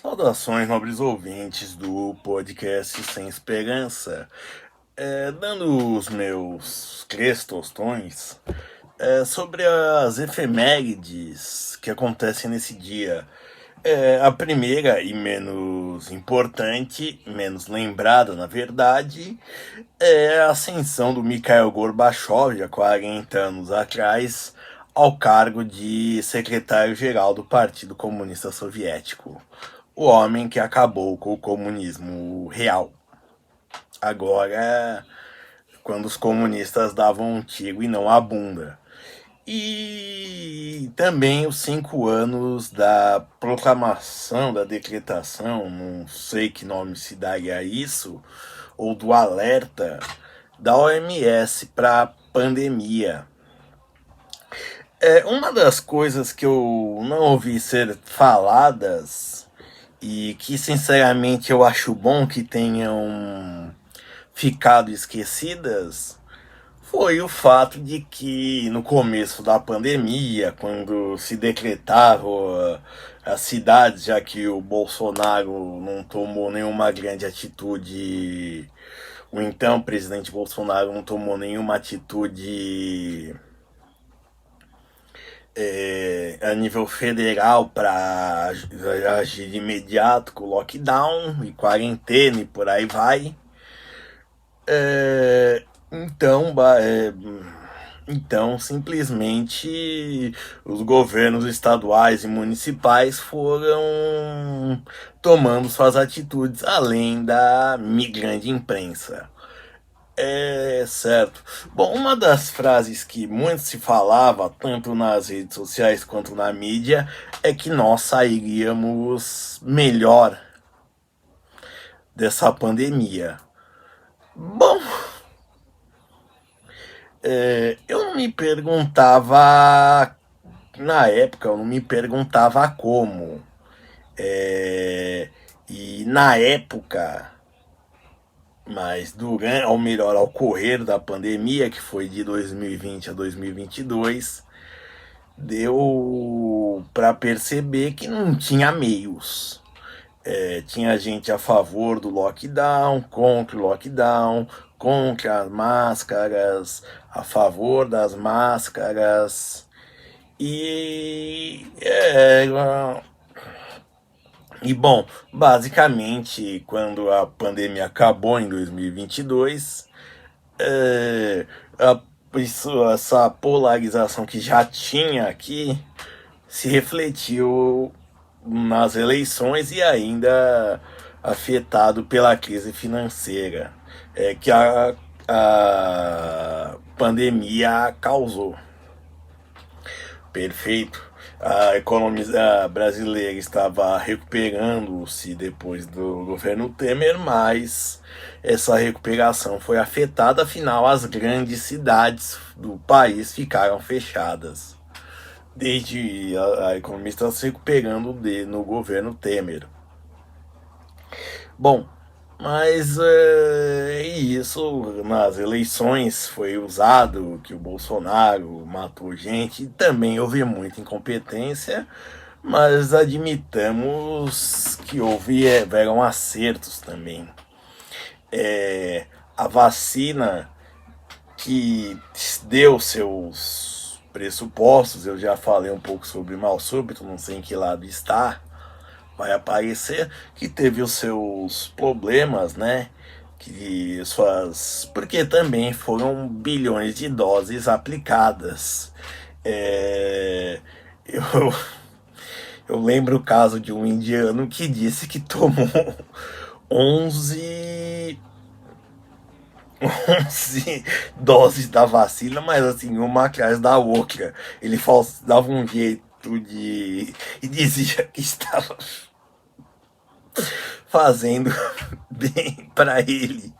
Saudações, nobres ouvintes do podcast Sem Esperança. Dando os meus três tostões sobre as efemérides que acontecem nesse dia. A primeira e menos importante, menos lembrada na verdade, é a ascensão do Mikhail Gorbachev, há 40 anos atrás, ao cargo de secretário-geral do Partido Comunista Soviético, o homem que acabou com o comunismo real. Agora, quando os comunistas davam um tiro e não a bunda. E também os 5 anos da proclamação, da decretação, não sei que nome se daria a isso, ou do alerta da OMS para a pandemia. Uma das coisas que eu não ouvi ser faladas e que sinceramente eu acho bom que tenham ficado esquecidas foi o fato de que no começo da pandemia, quando se decretava as cidades, já que o Bolsonaro não tomou nenhuma grande atitude, o então presidente Bolsonaro não tomou nenhuma atitude a nível federal para agir de imediato com lockdown e quarentena e por aí vai. É, então, então, simplesmente os governos estaduais e municipais foram tomando suas atitudes, além da grande imprensa. Certo. Bom, uma das frases que muito se falava, tanto nas redes sociais quanto na mídia, é que nós sairíamos melhor dessa pandemia. Bom, eu não me perguntava, na época, eu não me perguntava como. E na época, mas durante, ou melhor, ao correr da pandemia, que foi de 2020 a 2022, deu para perceber que não tinha meios. Tinha gente a favor do lockdown, contra o lockdown, contra as máscaras, a favor das máscaras. E bom, basicamente, quando a pandemia acabou em 2022, é, essa polarização que já tinha aqui se refletiu nas eleições e ainda afetado pela crise financeira que a pandemia causou. Perfeito. A economia brasileira estava recuperando-se depois do governo Temer, mas essa recuperação foi afetada, afinal as grandes cidades do país ficaram fechadas. Desde a economia está se recuperando no governo Temer. Bom, mas isso nas eleições foi usado que o Bolsonaro matou gente e também houve muita incompetência, mas admitamos que houveram acertos também. A vacina que deu seus pressupostos, eu já falei um pouco sobre mal súbito, não sei em que lado está, vai aparecer, que teve os seus problemas, né? Que suas. Porque também foram bilhões de doses aplicadas. É, eu, eu lembro o caso de um indiano que disse que tomou 11 11 doses da vacina, mas assim, uma atrás da outra. Ele dava um jeito de. E dizia que estava fazendo bem para ele.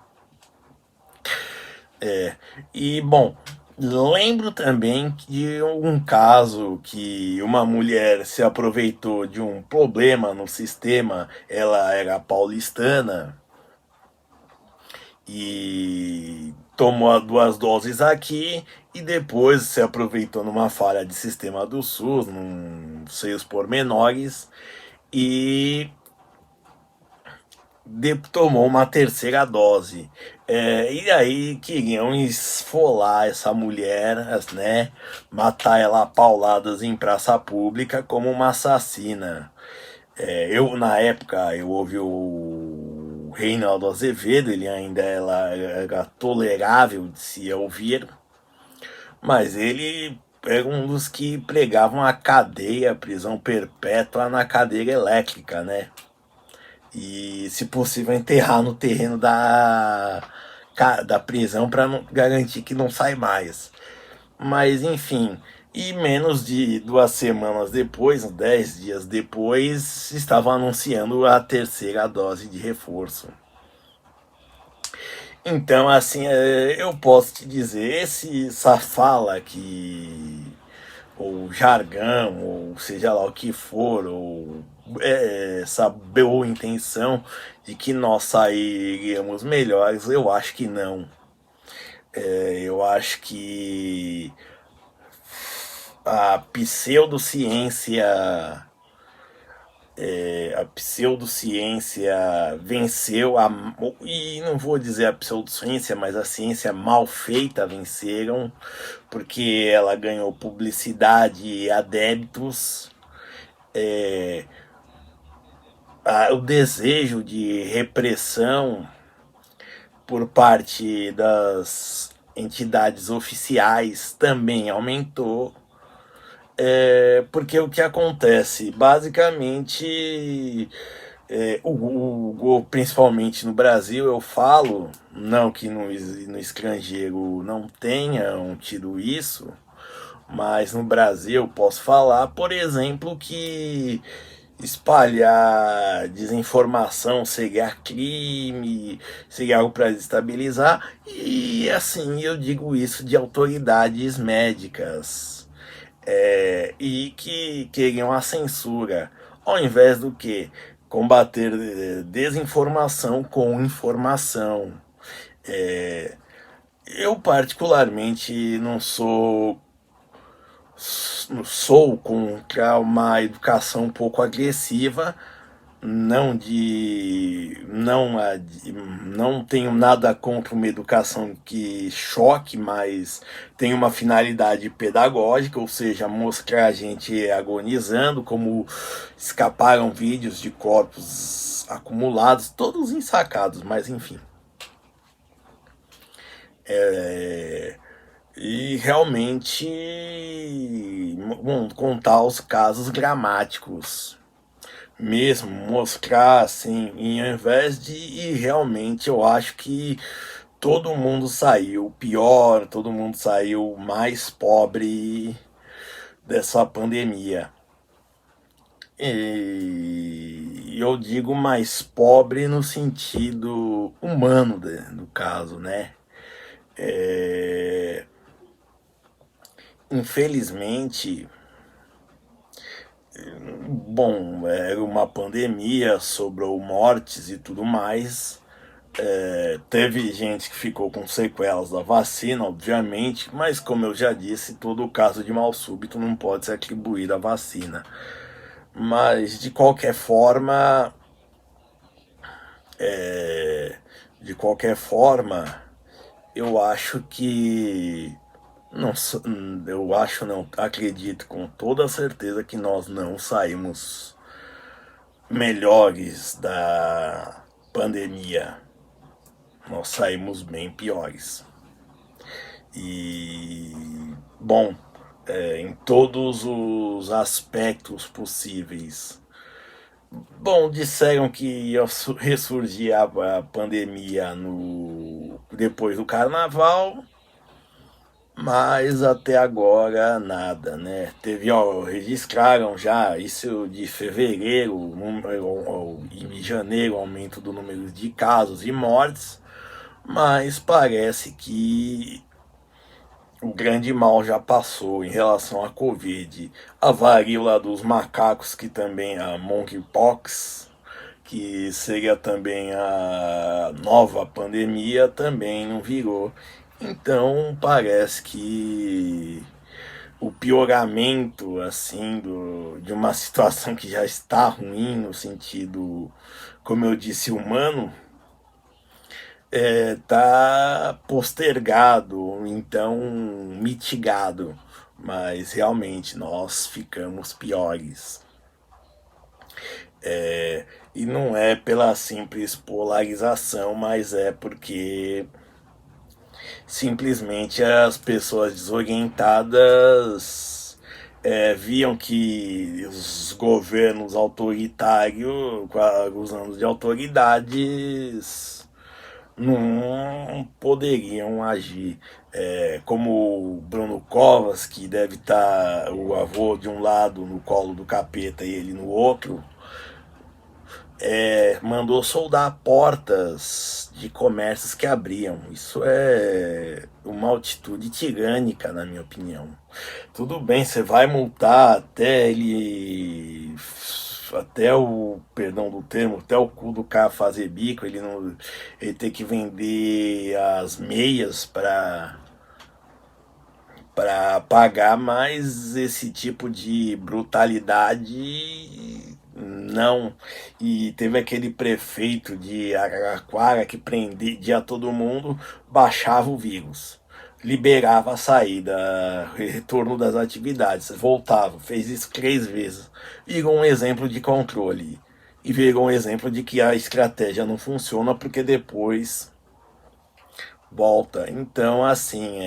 E bom, lembro também de um caso que uma mulher se aproveitou de um problema no sistema, ela era paulistana e tomou 2 doses aqui e depois se aproveitou numa falha de sistema do SUS, não sei os pormenores, e tomou uma terceira dose. E aí queriam esfolar essa mulher, né? Matar ela a pauladas em praça pública como uma assassina. Na época, eu ouvi o Reinaldo Azevedo, ele ainda era tolerável de se ouvir, mas ele era um dos que pregavam a cadeia, prisão perpétua na cadeira elétrica, né? E, se possível, enterrar no terreno da prisão para garantir que não sai mais. Mas, enfim, e menos de 2 semanas depois, 10 dias depois, estavam anunciando a terceira dose de reforço. Então, assim, eu posso te dizer, essa fala que, ou jargão, ou seja lá o que for, ou essa boa intenção de que nós sairíamos melhores, eu acho que não. Eu acho que a pseudociência a pseudociência venceu e não vou dizer a pseudociência, mas a ciência mal feita venceram, porque ela ganhou publicidade e adeptos. O desejo de repressão por parte das entidades oficiais também aumentou. Porque o que acontece? Basicamente, principalmente no Brasil, eu falo, não que no estrangeiro não tenham tido isso, mas no Brasil eu posso falar, por exemplo, que espalhar desinformação seria crime, seria algo para desestabilizar, e assim eu digo isso de autoridades médicas. E que queriam a censura, ao invés do que combater desinformação com informação. Eu particularmente não sou contra uma educação um pouco agressiva, não tenho nada contra uma educação que choque, mas tem uma finalidade pedagógica, ou seja, mostrar a gente agonizando, como escaparam vídeos de corpos acumulados, todos ensacados, mas enfim. E realmente contar os casos dramáticos mesmo, mostrar assim, e ao invés de ir realmente, eu acho que todo mundo saiu pior, todo mundo saiu mais pobre dessa pandemia. E eu digo mais pobre no sentido humano do caso, né? Infelizmente, bom, era uma pandemia, sobrou mortes e tudo mais. Teve gente que ficou com sequelas da vacina, obviamente, mas como eu já disse, todo caso de mal súbito não pode ser atribuído à vacina. Mas de qualquer forma, eu acho que não, eu acho não, acredito com toda certeza que nós não saímos melhores da pandemia. Nós saímos bem piores. E, bom, em todos os aspectos possíveis. Bom, disseram que ia ressurgir a pandemia depois do carnaval, mas até agora nada, né? Registraram já isso de fevereiro, em janeiro, aumento do número de casos e mortes, mas parece que o grande mal já passou em relação à Covid. A varíola dos macacos, que também a monkeypox, que seria também a nova pandemia, também não virou. Então parece que o pioramento assim de uma situação que já está ruim no sentido, como eu disse, humano, tá postergado, então mitigado, mas realmente nós ficamos piores. E não é pela simples polarização, mas é porque simplesmente as pessoas desorientadas viam que os governos autoritários, com os anos de autoridades, não poderiam agir. Como o Bruno Covas, que deve estar o avô de um lado no colo do capeta e ele no outro, mandou soldar portas de comércios que abriam. Isso é uma atitude tirânica, na minha opinião. Tudo bem, você vai multar até ele. Até o, perdão do termo, até o cu do cara fazer bico, ele não. Ele ter que vender as meias para pagar, mais esse tipo de brutalidade não. E teve aquele prefeito de Araraquara que prendia todo mundo, baixava o vírus, liberava a saída, retorno das atividades, voltava, fez isso 3 vezes, virou um exemplo de controle e virou um exemplo de que a estratégia não funciona porque depois volta. Então, assim,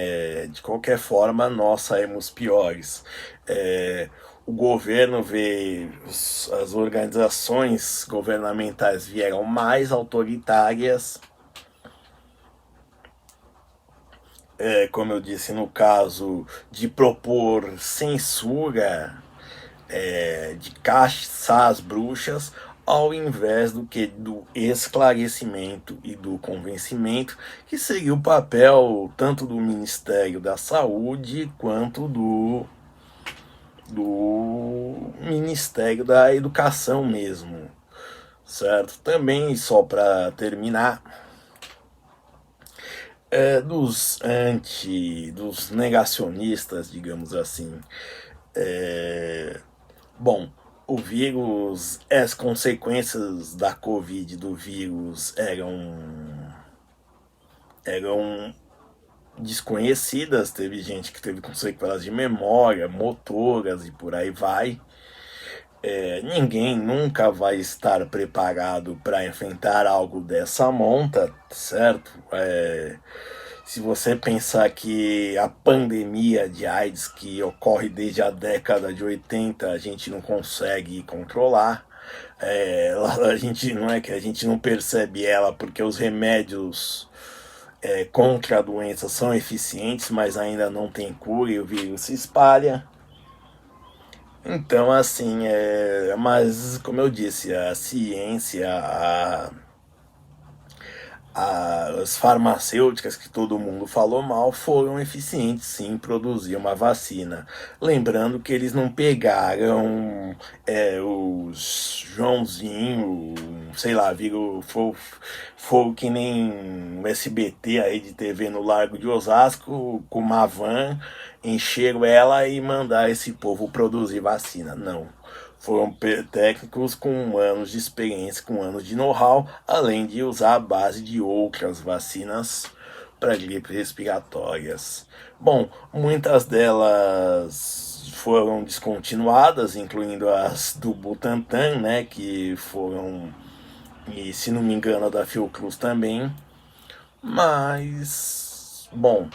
de qualquer forma, nós saímos piores. O governo vê, as organizações governamentais vieram mais autoritárias, como eu disse, no caso de propor censura, de caçar as bruxas, ao invés do esclarecimento e do convencimento, que seria o papel tanto do Ministério da Saúde quanto do Ministério da Educação mesmo, certo? Também, só para terminar, dos negacionistas, digamos assim, bom, o vírus, as consequências da Covid do vírus eram desconhecidas. Teve gente que teve consequências de memória, motoras e por aí vai. Ninguém nunca vai estar preparado para enfrentar algo dessa monta, certo? Se você pensar que a pandemia de AIDS que ocorre desde a década de 80 a gente não consegue controlar, a gente não é que a gente não percebe ela porque os remédios contra a doença são eficientes, mas ainda não tem cura e o vírus se espalha. Então, assim, mas como eu disse, a ciência, as farmacêuticas que todo mundo falou mal foram eficientes sim em produzir uma vacina. Lembrando que eles não pegaram os Joãozinho, sei lá, viram, foi que nem o SBT, a Rede TV no Largo de Osasco, com uma van, encheram ela e mandaram esse povo produzir vacina. Não. Foram técnicos com anos de experiência, com anos de know-how, além de usar a base de outras vacinas para gripes respiratórias. Bom, muitas delas foram descontinuadas, incluindo as do Butantan, né, que foram, e se não me engano, a da Fiocruz também. Mas, bom,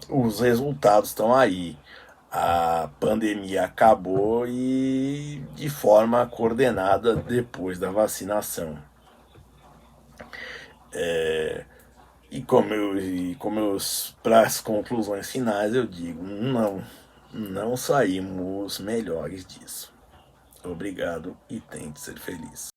os resultados estão aí. A pandemia acabou e de forma coordenada depois da vacinação. E como para as conclusões finais eu digo, não saímos melhores disso. Obrigado e tente ser feliz.